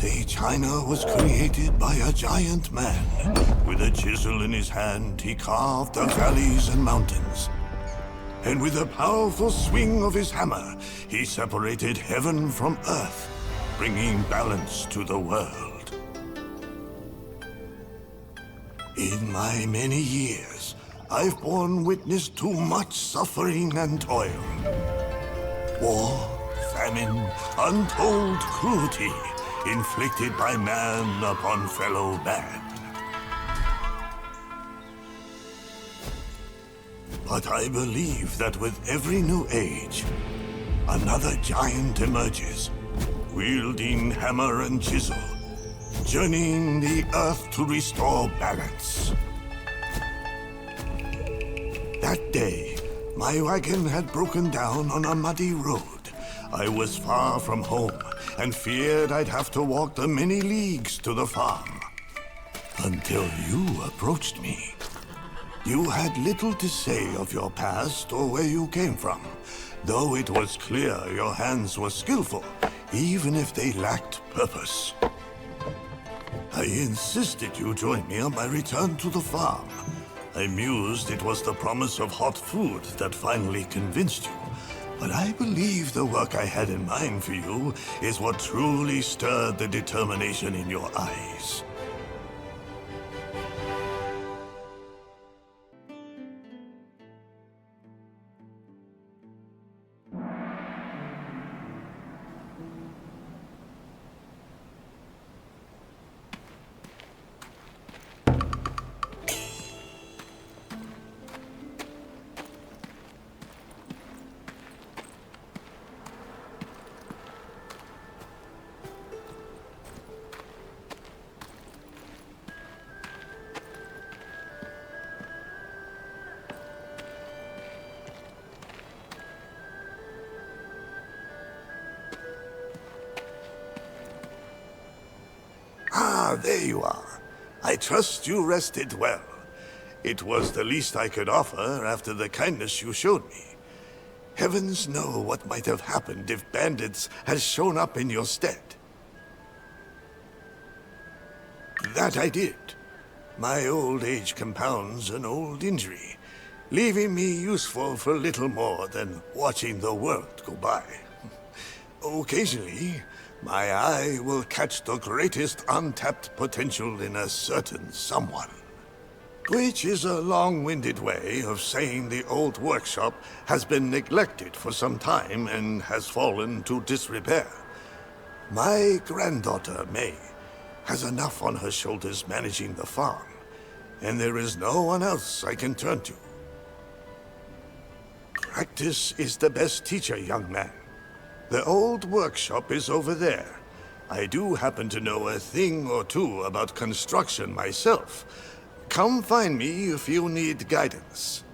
say China was created by a giant man. With a chisel in his hand, he carved the valleys and mountains. And with a powerful swing of his hammer, he separated heaven from earth, bringing balance to the world. In my many years, I've borne witness to much suffering and toil. War, famine, untold cruelty, inflicted by man upon fellow man. But I believe that with every new age, another giant emerges, wielding hammer and chisel, journeying the earth to restore balance. That day, my wagon had broken down on a muddy road. I was far from home and feared I'd have to walk the many leagues to the farm. Until you approached me. You had little to say of your past or where you came from, though it was clear your hands were skillful, even if they lacked purpose. I insisted you join me on my return to the farm. I mused it was the promise of hot food that finally convinced you. But I believe the work I had in mind for you is what truly stirred the determination in your eyes. Ah, there you are. I trust you rested well. It was the least I could offer after the kindness you showed me. Heavens know what might have happened if bandits had shown up in your stead. That I did. My old age compounds an old injury, leaving me useful for little more than watching the world go by. Occasionally, my eye will catch the greatest untapped potential in a certain someone. Which is a long-winded way of saying the old workshop has been neglected for some time and has fallen to disrepair. My granddaughter, May, has enough on her shoulders managing the farm, and there is no one else I can turn to. Practice is the best teacher, young man. The old workshop is over there. I do happen to know a thing or two about construction myself. Come find me if you need guidance.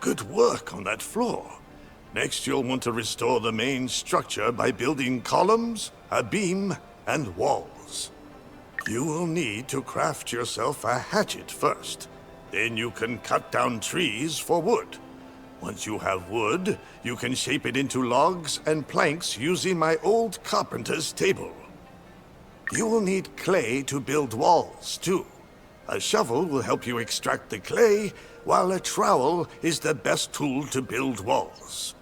Good work on that floor. Next, you'll want to restore the main structure by building columns, a beam, and walls. You will need to craft yourself a hatchet first. Then you can cut down trees for wood. Once you have wood, you can shape it into logs and planks using my old carpenter's table. You will need clay to build walls, too. A shovel will help you extract the clay, while a trowel is the best tool to build walls.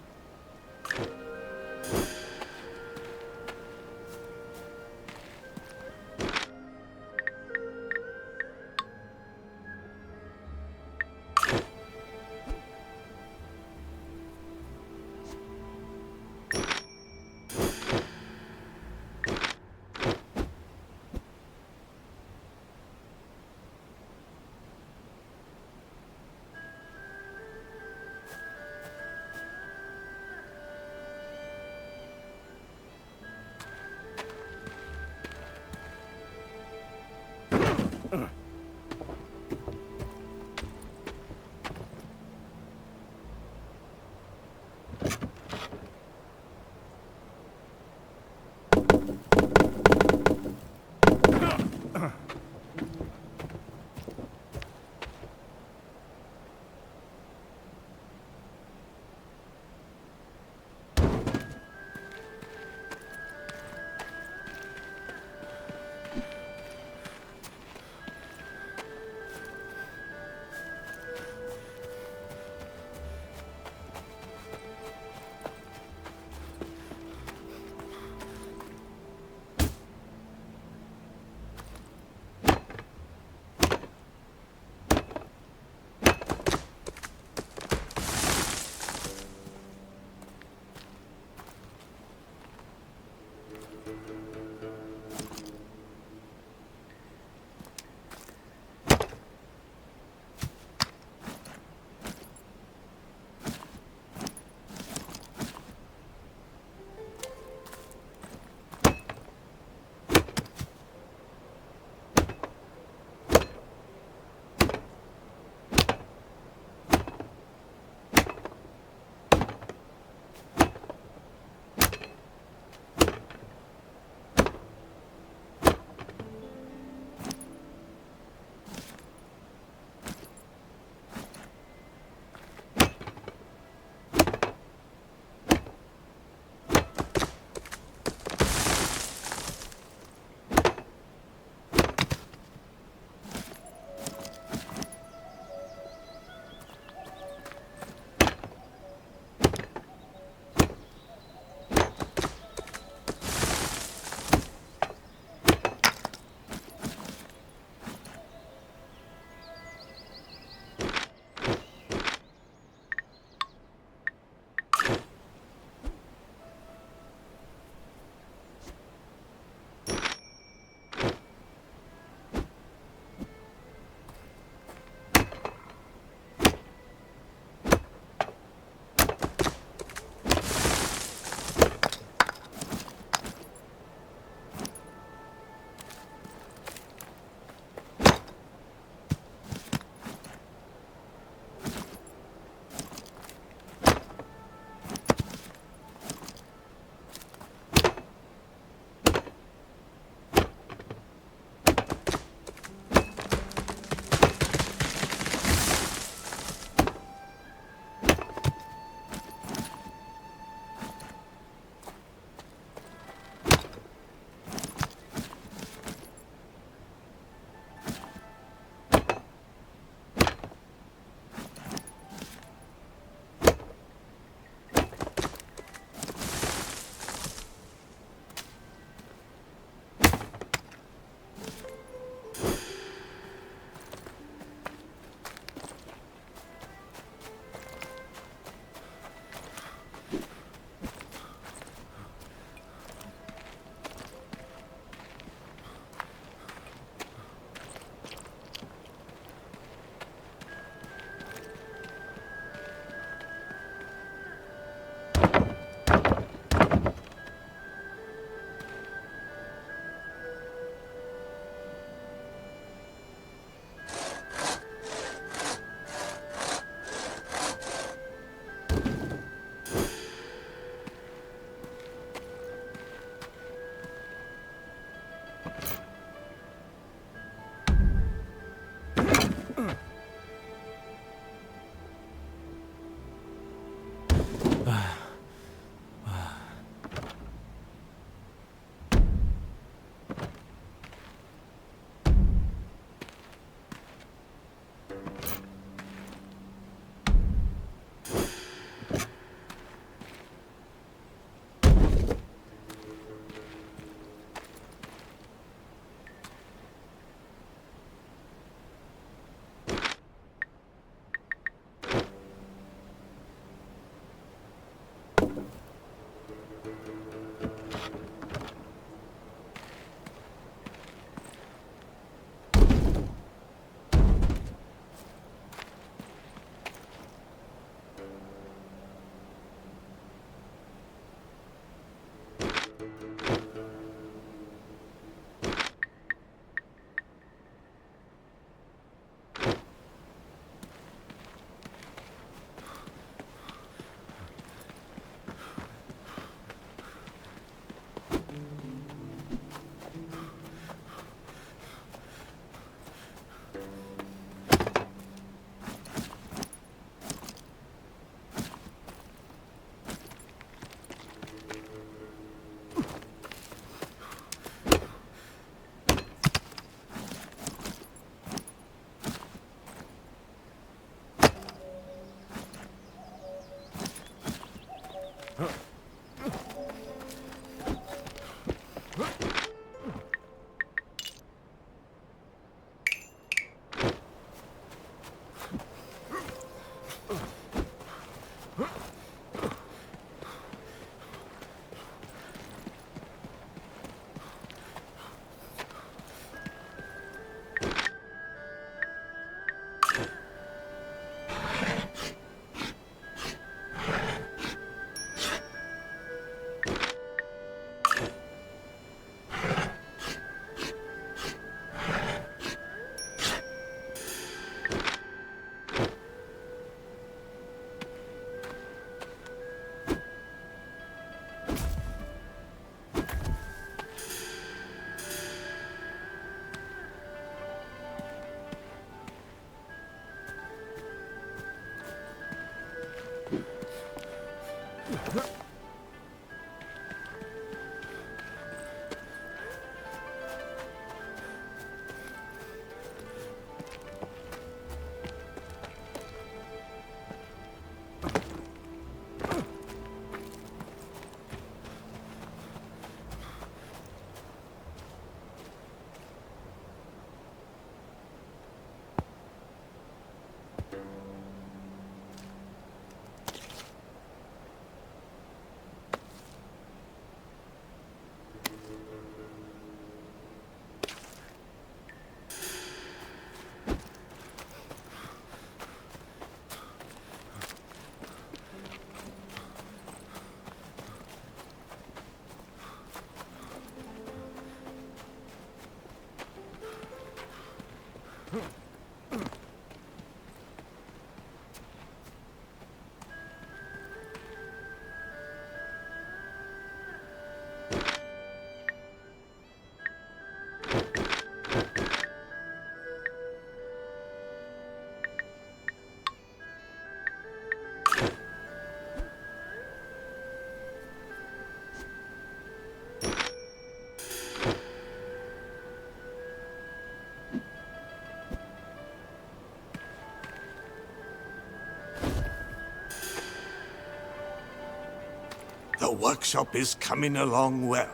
The workshop is coming along well.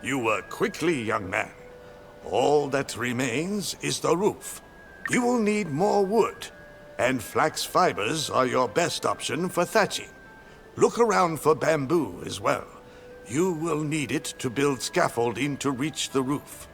You work quickly, young man. All that remains is the roof. You will need more wood, and flax fibers are your best option for thatching. Look around for bamboo as well. You will need it to build scaffolding to reach the roof.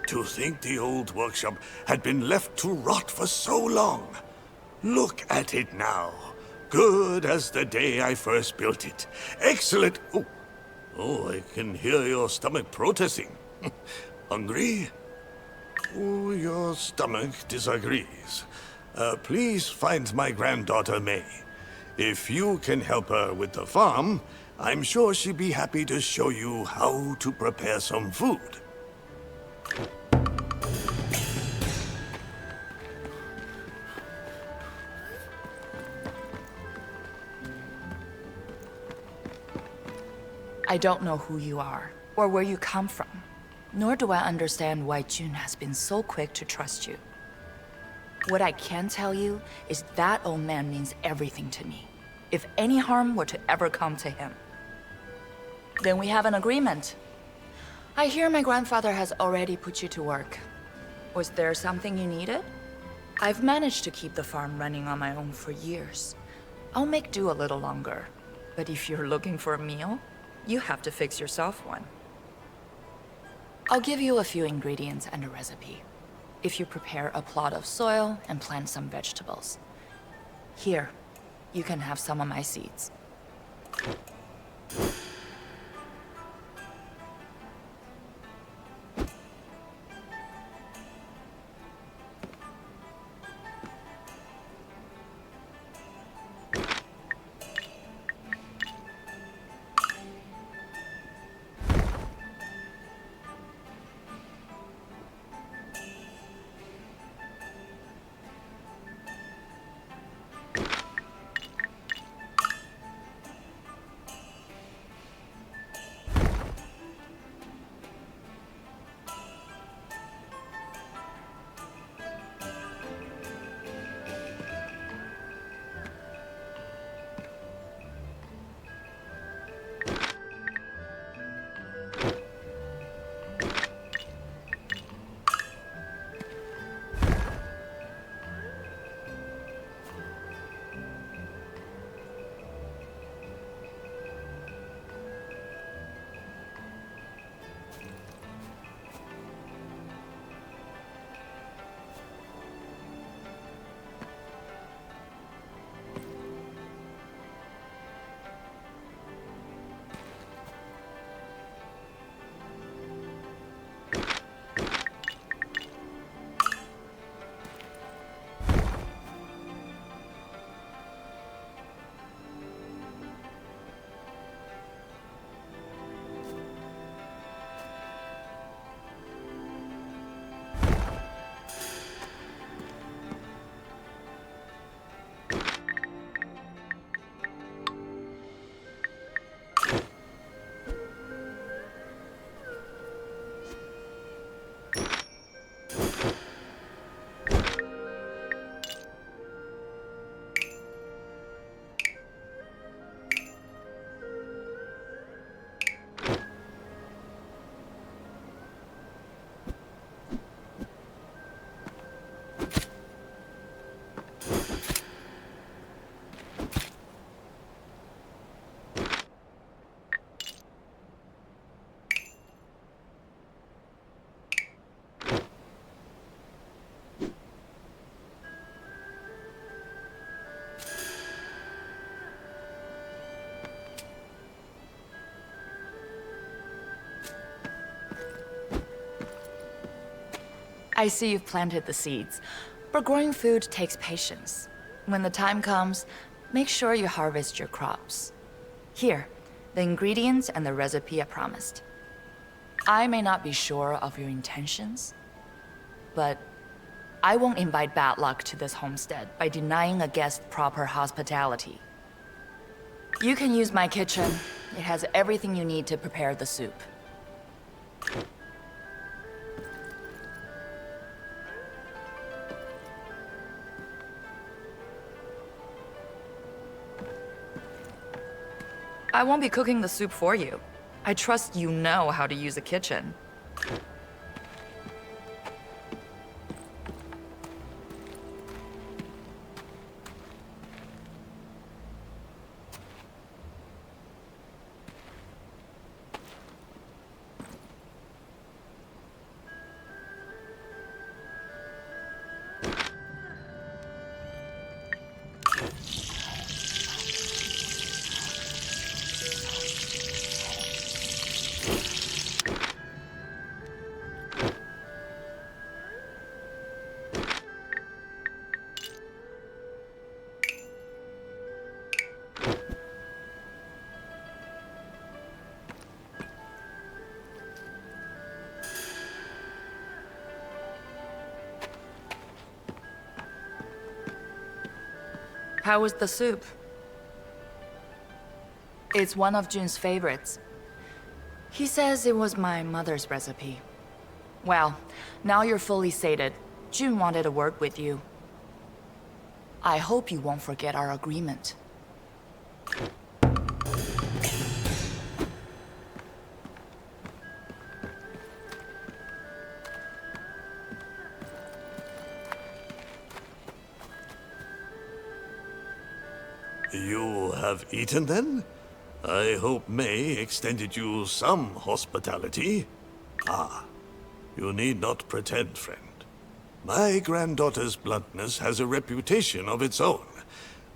To think the old workshop had been left to rot for so long. Look at it now. Good as the day I first built it. Excellent. Oh, I can hear your stomach protesting. Hungry? Oh, your stomach disagrees. Please find my granddaughter May. If you can help her with the farm, I'm sure she'd be happy to show you how to prepare some food. I don't know who you are, or where you come from, nor do I understand why Jun has been so quick to trust you. What I can tell you is that old man means everything to me. If any harm were to ever come to him, then we have an agreement. I hear my grandfather has already put you to work. Was there something you needed? I've managed to keep the farm running on my own for years. I'll make do a little longer. But if you're looking for a meal, you have to fix yourself one. I'll give you a few ingredients and a recipe. If you prepare a plot of soil and plant some vegetables. Here, you can have some of my seeds. I see you've planted the seeds, but growing food takes patience. When the time comes, make sure you harvest your crops. Here, the ingredients and the recipe I promised. I may not be sure of your intentions, but I won't invite bad luck to this homestead by denying a guest proper hospitality. You can use my kitchen. It has everything you need to prepare the soup. I won't be cooking the soup for you. I trust you know how to use a kitchen. How was the soup? It's one of Jun's favorites. He says it was my mother's recipe. Well, now you're fully sated. Jun wanted to work with you. I hope you won't forget our agreement. You have eaten then? I hope May extended you some hospitality. Ah, you need not pretend, friend. My granddaughter's bluntness has a reputation of its own,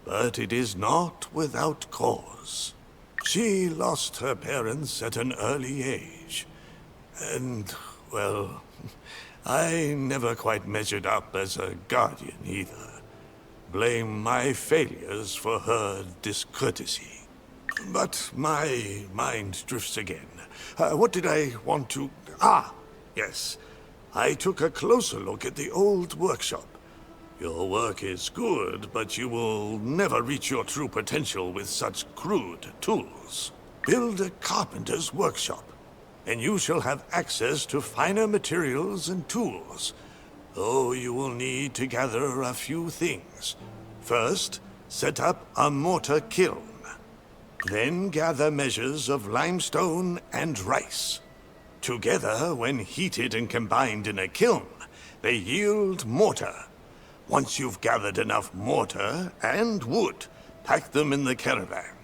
but it is not without cause. She lost her parents at an early age. And, well, I never quite measured up as a guardian either. Blame my failures for her discourtesy. But my mind drifts again. What did I want to... Ah, yes. I took a closer look at the old workshop. Your work is good, but you will never reach your true potential with such crude tools. Build a carpenter's workshop, and you shall have access to finer materials and tools. Though you will need to gather a few things. First, set up a mortar kiln. Then gather measures of limestone and rice. Together, when heated and combined in a kiln, they yield mortar. Once you've gathered enough mortar and wood, pack them in the caravan.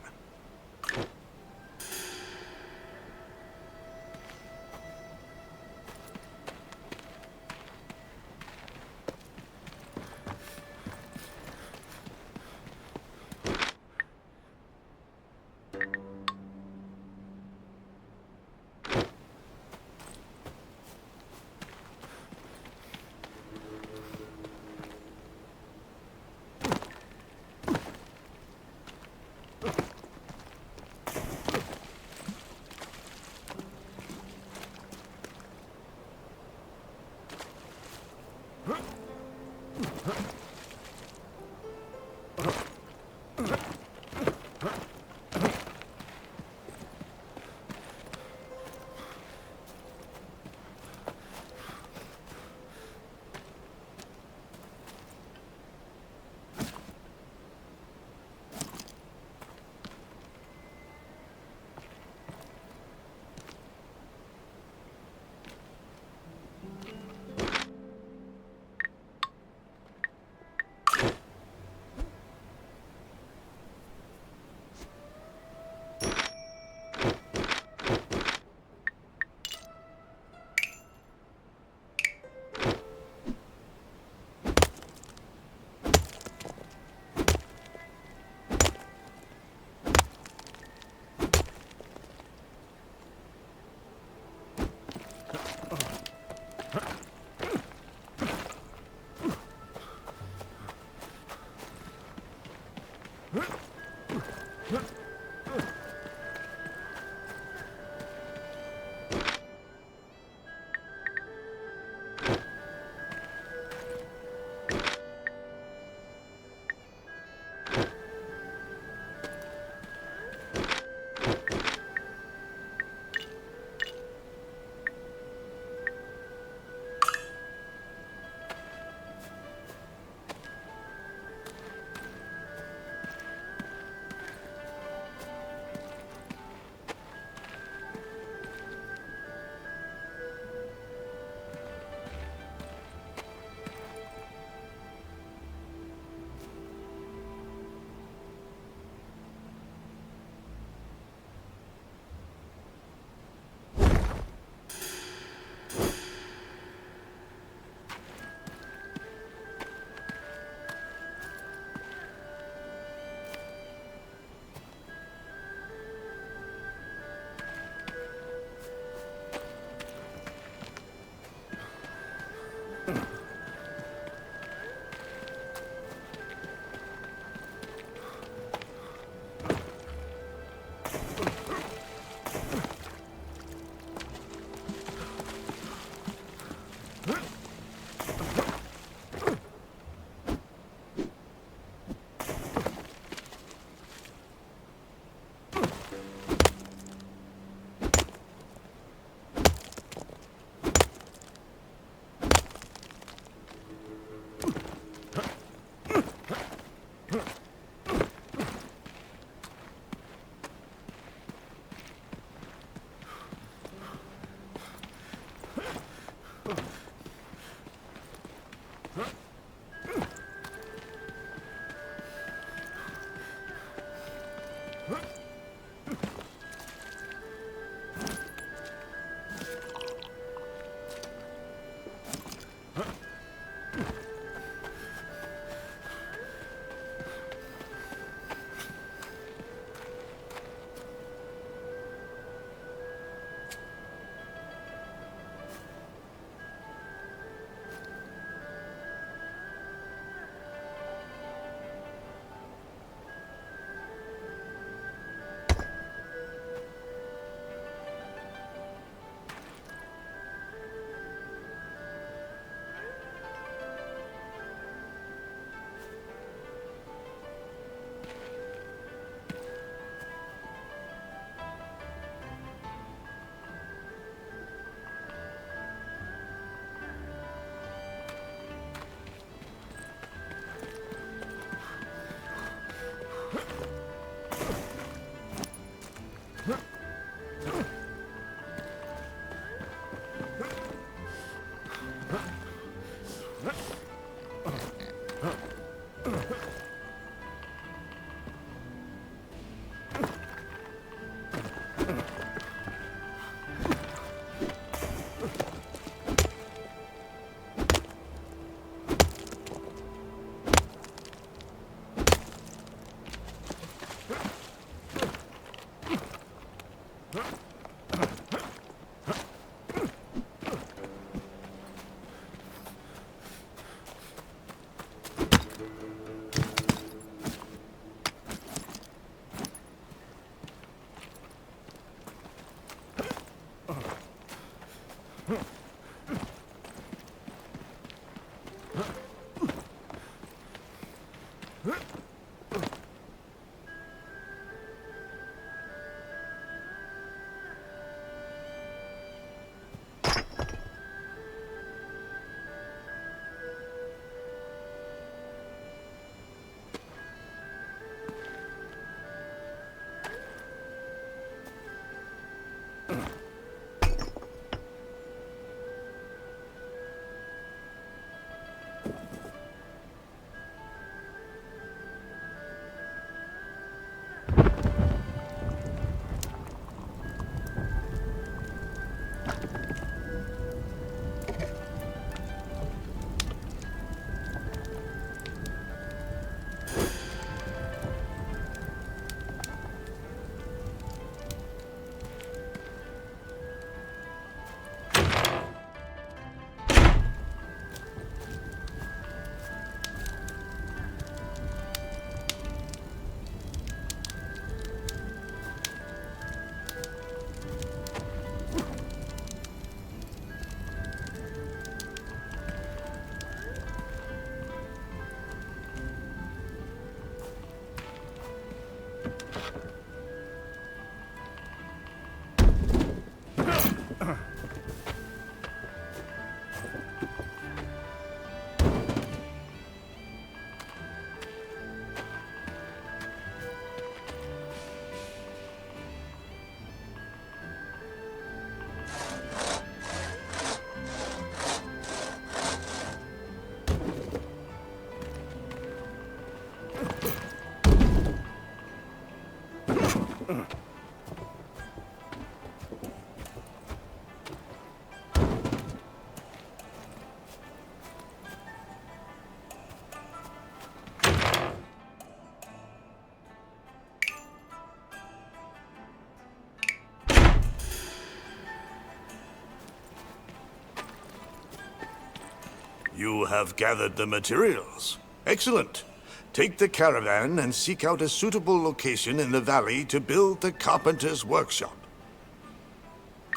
You have gathered the materials. Excellent. Take the caravan and seek out a suitable location in the valley to build the carpenter's workshop.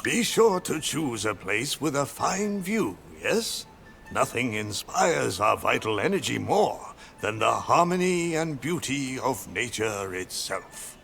Be sure to choose a place with a fine view, yes? Nothing inspires our vital energy more than the harmony and beauty of nature itself.